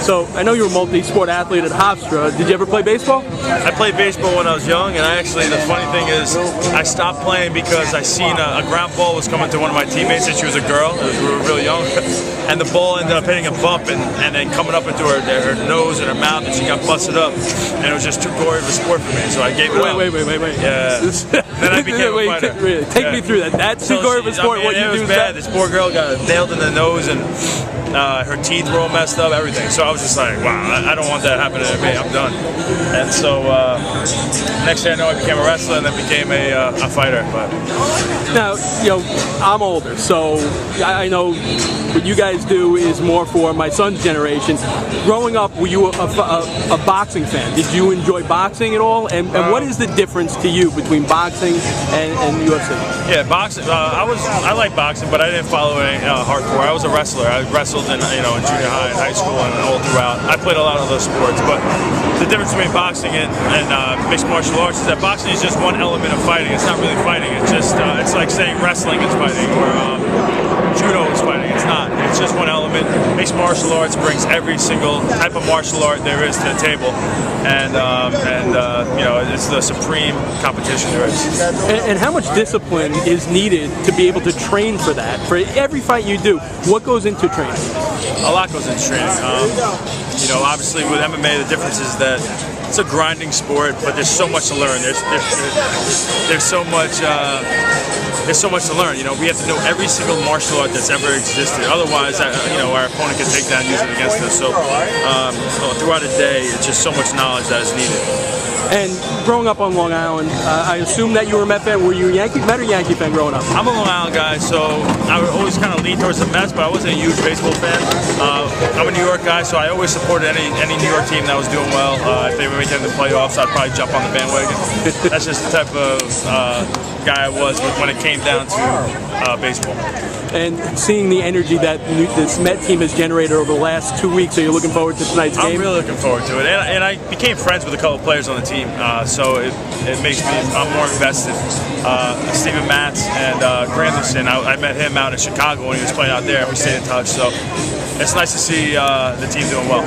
So I know you're a multi-sport athlete at Hofstra. Did you ever play baseball? I played baseball when I was young, and the funny thing is, I stopped playing because I seen a ground ball was coming to one of my teammates, and she was a girl. We were really young, and the ball ended up hitting a bump and then coming up into her nose and her mouth, and she got busted up, and it was just too gory of a sport for me, so I gave it up. Wait. Yeah. Then I became a fighter. Take me through that. That's too gory of a sport. What you do is bad. This poor girl got nailed in the nose, and her teeth were all messed up, everything. So I was just like, wow, I don't want that happening to me. I'm done. And so next thing I know, I became a wrestler and then became a fighter. But now, I'm older, so I know what you guys do is more for my son's generation. Growing up, were you a boxing fan? Did you enjoy boxing at all? And what is the difference to you between boxing and UFC? Yeah, boxing. I like boxing, but I didn't follow it hardcore. I was a wrestler. I wrestled in junior high and high school and all throughout. I played a lot of those sports, but the difference between boxing and mixed martial arts is that boxing is just one element of fighting. It's not really fighting. It's just it's like saying wrestling is fighting or judo is fighting. It's not. It's just one element. Mixed martial arts brings every single type of martial art there is to the table, and it's the supreme competition there is. And how much discipline is needed to be able to train for that? For every fight you do, what goes into training? A lot goes into training. Obviously with MMA, the difference is that it's a grinding sport, but there's so much to learn. There's so much. There's so much to learn. We have to know every single martial art that's ever existed. Otherwise, our opponent can take that and use it against us. So throughout a day, it's just so much knowledge that is needed. And growing up on Long Island, I assume that you were a Met fan. Were you a Met or Yankee fan growing up? I'm a Long Island guy, so I would always kind of lean towards the Mets, but I wasn't a huge baseball fan. I'm a New York guy, so I always supported any New York team that was doing well. If they were making the playoffs, I'd probably jump on the bandwagon. That's just the type of guy I was when it came down to baseball. And seeing the energy that this Met team has generated over the last 2 weeks, are you looking forward to tonight's game? I'm really looking forward to it, and I became friends with a couple of players on the team, so it makes me more invested. Steven Matz and Granderson, I met him out in Chicago when he was playing out there, and we stayed in touch. So it's nice to see the team doing well.